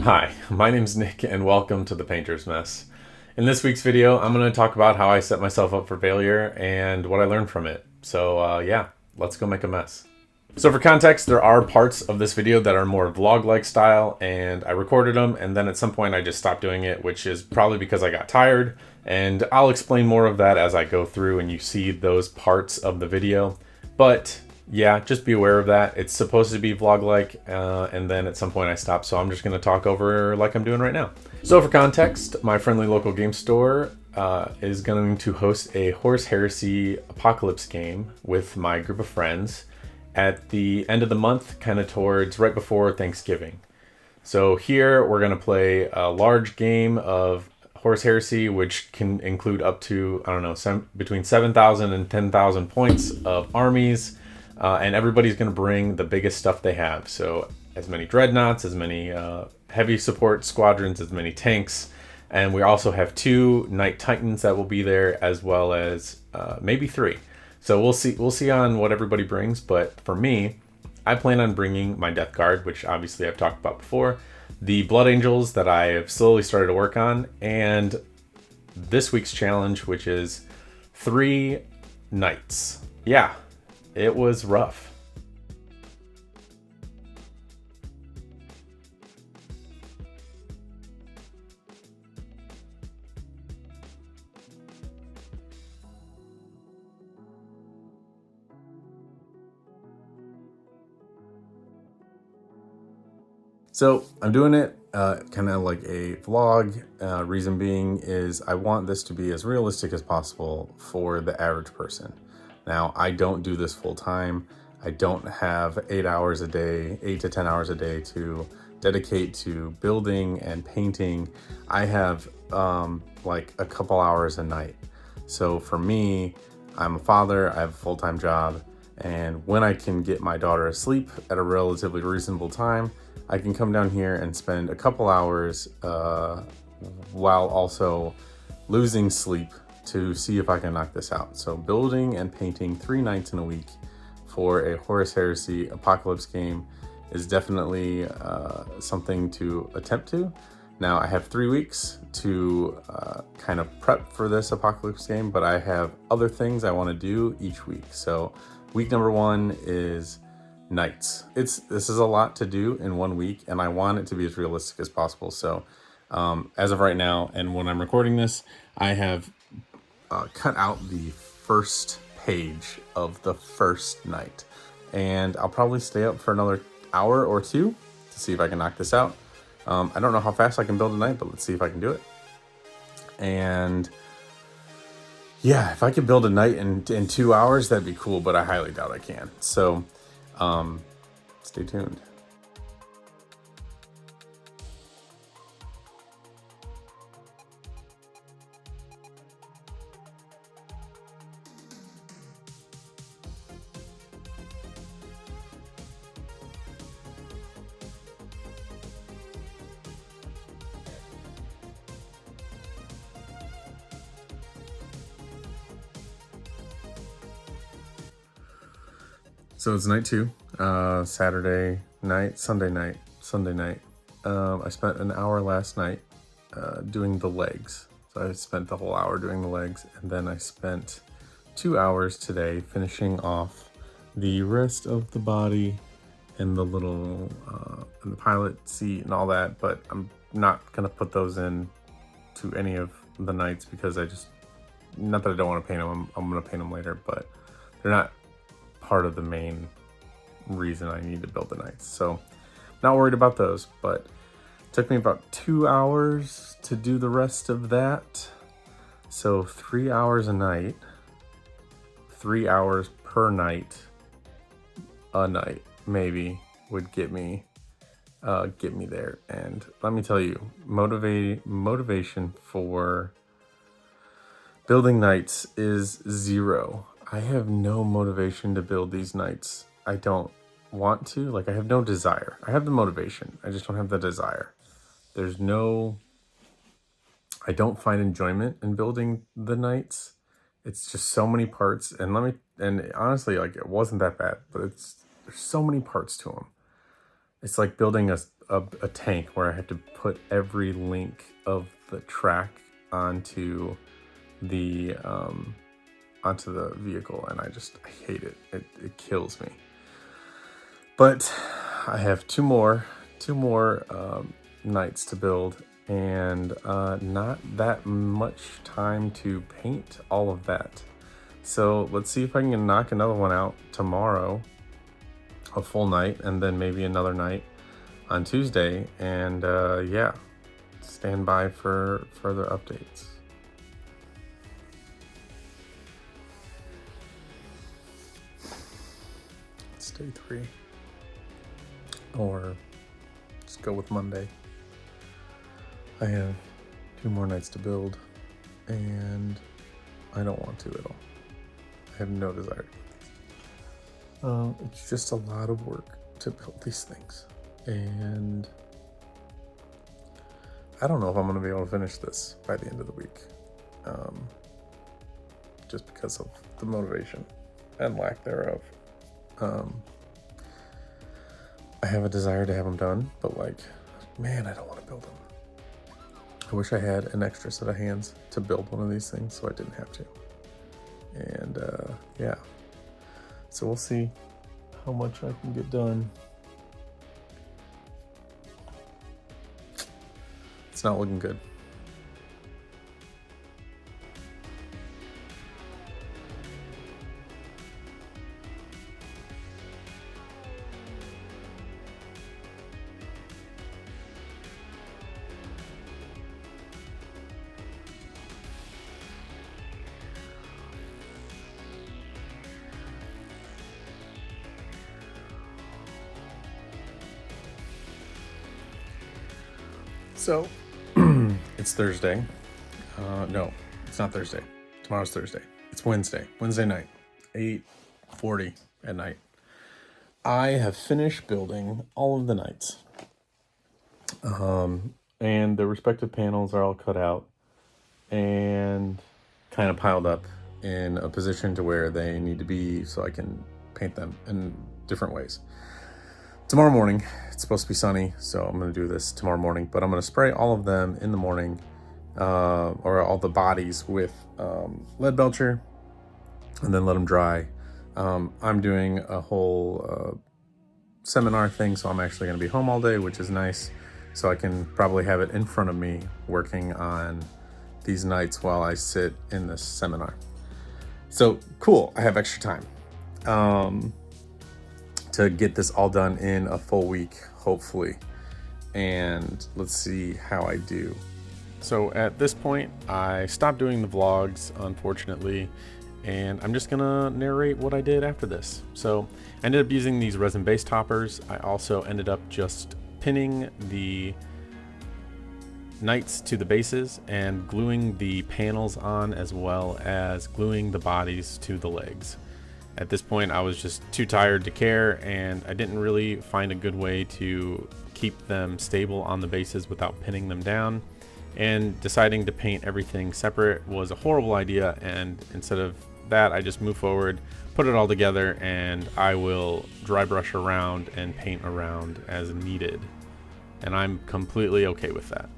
Hi, my name's Nick and welcome to The Painter's Mess. In this week's video, I'm going to talk about how I set myself up for failure and what I learned from it. So yeah, let's go make a mess. So for context, there are parts of this video that are more vlog-like style, and I recorded them, and then at some point I just stopped doing it, which is probably because I got tired, and I'll explain more of that as I go through and you see those parts of the video. But yeah, just be aware of that. It's supposed to be vlog-like, and then at some point I stopped, so I'm just going to talk over like I'm doing right now. So for context, my friendly local game store is going to host a Horus Hersey apocalypse game with my group of friends at the end of the month, kind of towards right before Thanksgiving. So here we're going to play a large game of Horus Hersey, which can include up to, I don't know, between 7,000 and 10,000 points of armies. And everybody's going to bring the biggest stuff they have. So as many dreadnoughts, as many heavy support squadrons, as many tanks. And we also have 2 Knight Titans that will be there, as well as maybe 3. So we'll see on what everybody brings. But for me, I plan on bringing my Death Guard, which obviously I've talked about before, the Blood Angels that I have slowly started to work on, and this week's challenge, which is 3 Knights. Yeah, it was rough. So I'm doing it kind of like a vlog. Reason being is I want this to be as realistic as possible for the average person. Now, I don't do this full time. I don't have 8 hours a day, 8 to 10 hours a day to dedicate to building and painting. I have like a couple hours a night. So for me, I'm a father, I have a full-time job, and when I can get my daughter asleep at a relatively reasonable time, I can come down here and spend a couple hours while also losing sleep to see if I can knock this out. So building and painting 3 nights in a week for a Horus Heresy apocalypse game is definitely something to attempt to. Now I have 3 weeks to kind of prep for this apocalypse game, but I have other things I want to do each week. So week number 1 is Knights. This is a lot to do in 1 week, and I want it to be as realistic as possible. So as of right now, and when I'm recording this, I have cut out the first page of the first night, and I'll probably stay up for another hour or 2 to see if I can knock this out. I don't know how fast I can build a night, but let's see if I can do it. And yeah, if I could build a night in 2 hours, that'd be cool, but I highly doubt I can. So stay tuned. So it's night 2, Saturday night, Sunday night. I spent an hour last night doing the legs. So I spent the whole hour doing the legs, and then I spent 2 hours today finishing off the rest of the body and the little and the pilot seat and all that. But I'm not gonna put those in to any of the nights because not that I don't want to paint them. I'm gonna paint them later, but they're not part of the main reason I need to build the knights. So not worried about those, but it took me about 2 hours to do the rest of that. So 3 hours a night, 3 hours per night, a night maybe would get me there. And let me tell you, motivation for building knights is 0. I have no motivation to build these knights. I don't want to. Like, I have no desire. I have the motivation. I just don't have the desire. I don't find enjoyment in building the knights. It's just so many parts. And honestly, like, it wasn't that bad, but there's so many parts to them. it's like building a tank where I had to put every link of the track onto the vehicle, and I hate it. It kills me. But I have two more nights to build, and not that much time to paint all of that. So let's see if I can knock another one out tomorrow, a full night, and then maybe another night on Tuesday. And yeah, stand by for further updates. It's day 3. Or just go with Monday. I have 2 more nights to build, and I don't want to at all. I have no desire to build these. It's just a lot of work to build these things, and I don't know if I'm going to be able to finish this by the end of the week, just because of the motivation and lack thereof. I have a desire to have them done, but like, man, I don't want to build them. I wish I had an extra set of hands to build one of these things so I didn't have to. And yeah, so we'll see how much I can get done. It's not looking good. So, it's Thursday. No, it's not Thursday. Tomorrow's Thursday. It's Wednesday. Wednesday night, 8:40 at night. I have finished building all of the nights. And the respective panels are all cut out and kind of piled up in a position to where they need to be so I can paint them in different ways. Tomorrow morning, it's supposed to be sunny, so I'm going to do this tomorrow morning, but I'm going to spray all of them in the morning, or all the bodies with lead belcher, and then let them dry. I'm doing a whole seminar thing, so I'm actually going to be home all day, which is nice, so I can probably have it in front of me working on these nights while I sit in this seminar. So cool, I have extra time to get this all done in a full week, hopefully. And let's see how I do. So at this point, I stopped doing the vlogs, unfortunately, and I'm just gonna narrate what I did after this. So I ended up using these resin base toppers. I also ended up just pinning the knights to the bases and gluing the panels on, as well as gluing the bodies to the legs. At this point, I was just too tired to care, and I didn't really find a good way to keep them stable on the bases without pinning them down. And deciding to paint everything separate was a horrible idea, and instead of that, I just moved forward, put it all together, and I will dry brush around and paint around as needed. And I'm completely okay with that.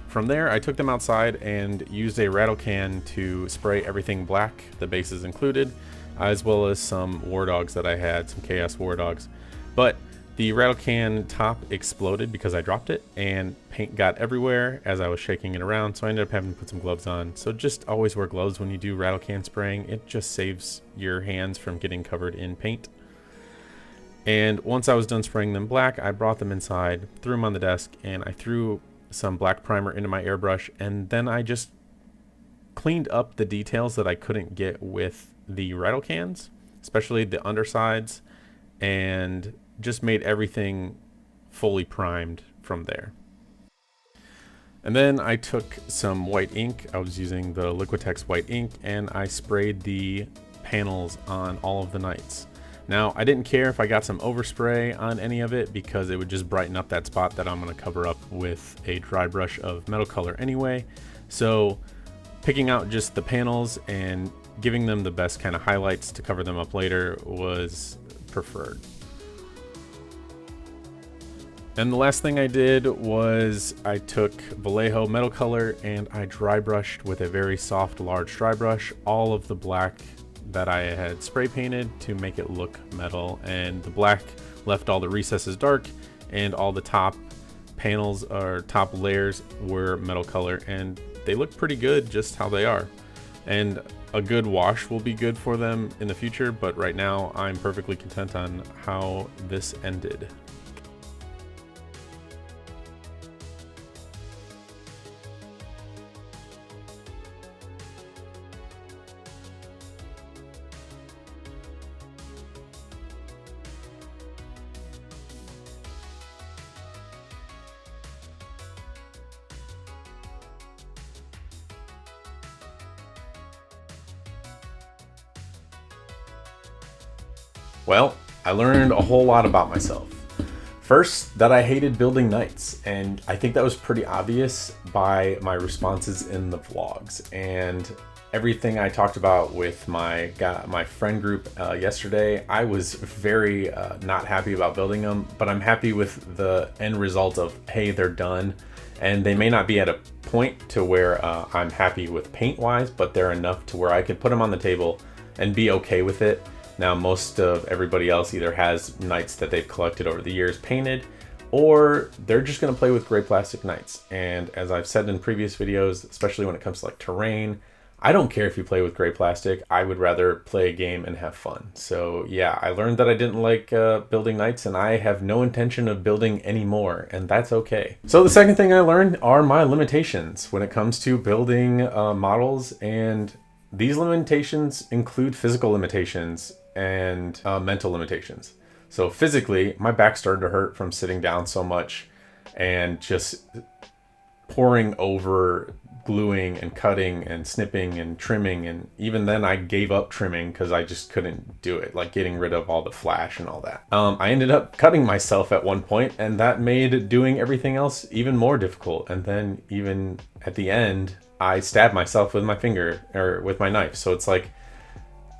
From there, I took them outside and used a rattle can to spray everything black, the bases included, as well as some war dogs that I had, some chaos war dogs. But the rattle can top exploded because I dropped it, and paint got everywhere as I was shaking it around, so I ended up having to put some gloves on. So just always wear gloves when you do rattle can spraying. It just saves your hands from getting covered in paint. And once I was done spraying them black, I brought them inside, threw them on the desk, and I threw some black primer into my airbrush, and then I just cleaned up the details that I couldn't get with the rattle cans, especially the undersides, and just made everything fully primed from there. And then I took some white ink. I was using the Liquitex white ink, and I sprayed the panels on all of the knights. Now, I didn't care if I got some overspray on any of it because it would just brighten up that spot that I'm going to cover up with a dry brush of metal color anyway. So picking out just the panels and giving them the best kind of highlights to cover them up later was preferred. And the last thing I did was I took Vallejo metal color and I dry brushed with a very soft, large dry brush all of the black that I had spray painted to make it look metal. And the black left all the recesses dark and all the top panels or top layers were metal color, and they look pretty good just how they are. And a good wash will be good for them in the future, but right now I'm perfectly content on how this ended. Well, I learned a whole lot about myself. First, that I hated building knights, and I think that was pretty obvious by my responses in the vlogs and everything I talked about with my friend group yesterday. I was very not happy about building them, but I'm happy with the end result of, hey, they're done. And they may not be at a point to where I'm happy with paint wise, but they're enough to where I could put them on the table and be okay with it. Now, most of everybody else either has knights that they've collected over the years painted, or they're just going to play with gray plastic knights. And as I've said in previous videos, especially when it comes to like terrain, I don't care if you play with gray plastic. I would rather play a game and have fun. So yeah, I learned that I didn't like building knights, and I have no intention of building any more, and that's okay. So the second thing I learned are my limitations when it comes to building models, and these limitations include physical limitations and mental limitations. So physically, my back started to hurt from sitting down so much and just pouring over gluing and cutting and snipping and trimming, and even then I gave up trimming because I just couldn't do it, like getting rid of all the flash and all that. I ended up cutting myself at one point, and that made doing everything else even more difficult. And then even at the end, I stabbed myself with my finger or with my knife. So it's like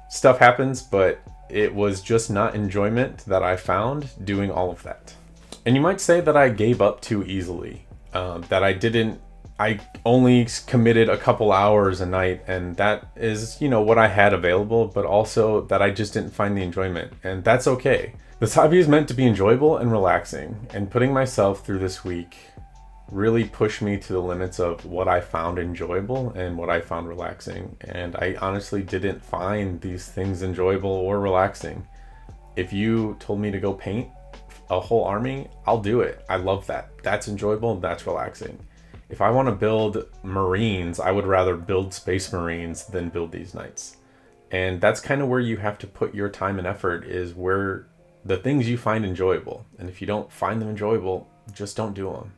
stuff happens, but it was just not enjoyment that I found doing all of that. And you might say that I gave up too easily, that I only committed a couple hours a night, and that is, you know, what I had available, but also that I just didn't find the enjoyment, and that's okay. This hobby is meant to be enjoyable and relaxing, and putting myself through this week really pushed me to the limits of what I found enjoyable and what I found relaxing. And I honestly didn't find these things enjoyable or relaxing. If you told me to go paint a whole army, I'll do it. I love that. That's enjoyable, that's relaxing. If I want to build Marines, I would rather build Space Marines than build these knights. And that's kind of where you have to put your time and effort, is where the things you find enjoyable. And if you don't find them enjoyable, just don't do them.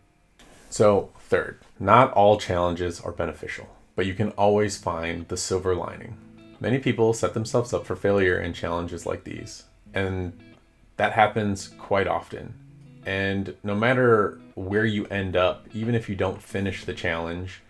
So third, not all challenges are beneficial, but you can always find the silver lining. Many people set themselves up for failure in challenges like these, and that happens quite often. And no matter where you end up, even if you don't finish the challenge,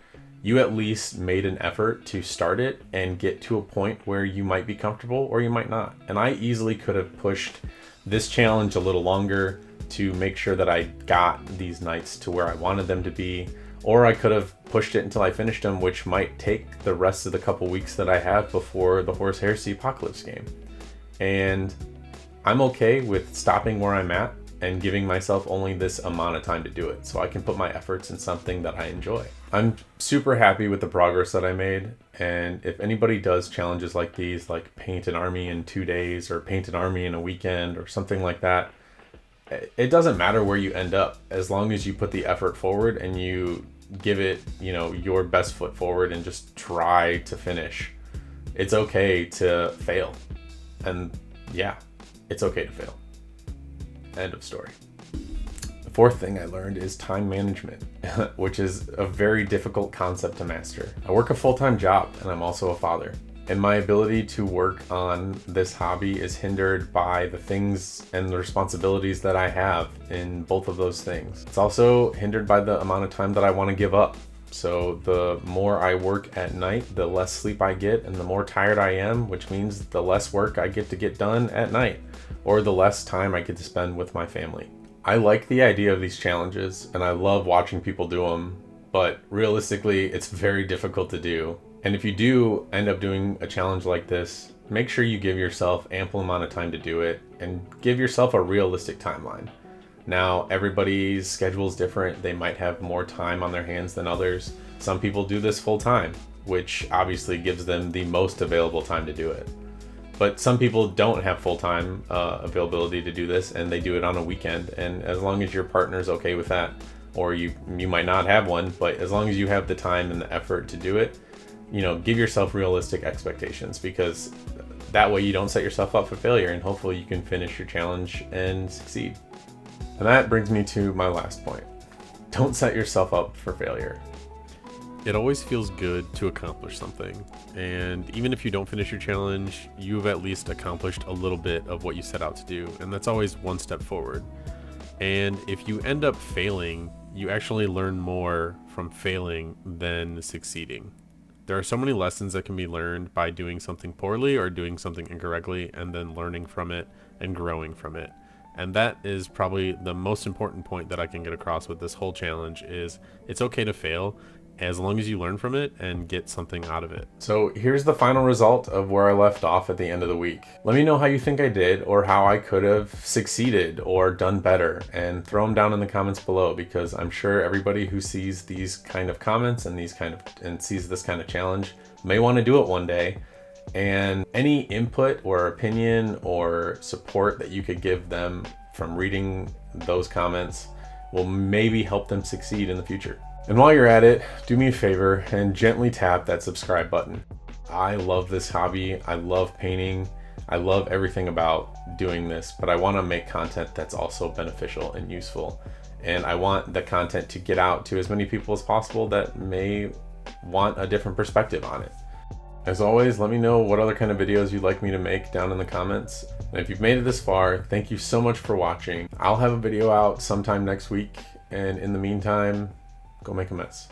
you at least made an effort to start it and get to a point where you might be comfortable or you might not. And I easily could have pushed this challenge a little longer to make sure that I got these knights to where I wanted them to be, or I could have pushed it until I finished them, which might take the rest of the couple weeks that I have before the Horus Hersey Apocalypse game. And I'm okay with stopping where I'm at and giving myself only this amount of time to do it, so I can put my efforts in something that I enjoy. I'm super happy with the progress that I made, and if anybody does challenges like these, like paint an army in 2 days or paint an army in a weekend or something like that, it doesn't matter where you end up, as long as you put the effort forward and you give it, you know, your best foot forward and just try to finish. It's okay to fail. And yeah, it's okay to fail. End of story. The fourth thing I learned is time management, which is a very difficult concept to master. I work a full-time job and I'm also a father. And my ability to work on this hobby is hindered by the things and the responsibilities that I have in both of those things. It's also hindered by the amount of time that I want to give up. So the more I work at night, the less sleep I get, and the more tired I am, which means the less work I get to get done at night, or the less time I get to spend with my family. I like the idea of these challenges and I love watching people do them, but realistically, it's very difficult to do. And if you do end up doing a challenge like this, make sure you give yourself ample amount of time to do it and give yourself a realistic timeline. Now, everybody's schedule is different. They might have more time on their hands than others. Some people do this full time, which obviously gives them the most available time to do it. But some people don't have full-time availability to do this, and they do it on a weekend. And as long as your partner's okay with that, or you might not have one, but as long as you have the time and the effort to do it, you know, give yourself realistic expectations, because that way you don't set yourself up for failure, and hopefully you can finish your challenge and succeed. And that brings me to my last point. Don't set yourself up for failure. It always feels good to accomplish something, and even if you don't finish your challenge, you've at least accomplished a little bit of what you set out to do, and that's always one step forward. And if you end up failing, you actually learn more from failing than succeeding. There are so many lessons that can be learned by doing something poorly or doing something incorrectly, and then learning from it and growing from it. And that is probably the most important point that I can get across with this whole challenge is it's okay to fail as long as you learn from it and get something out of it. So here's the final result of where I left off at the end of the week. Let me know how you think I did, or how I could have succeeded or done better, and throw them down in the comments below, because I'm sure everybody who sees these kind of comments and sees this kind of challenge may want to do it one day. And any input or opinion or support that you could give them from reading those comments will maybe help them succeed in the future. And while you're at it, do me a favor and gently tap that subscribe button. I love this hobby. I love painting. I love everything about doing this, but I want to make content that's also beneficial and useful. And I want the content to get out to as many people as possible that may want a different perspective on it. As always, let me know what other kind of videos you'd like me to make down in the comments. And if you've made it this far, thank you so much for watching. I'll have a video out sometime next week. And in the meantime, go make a mess.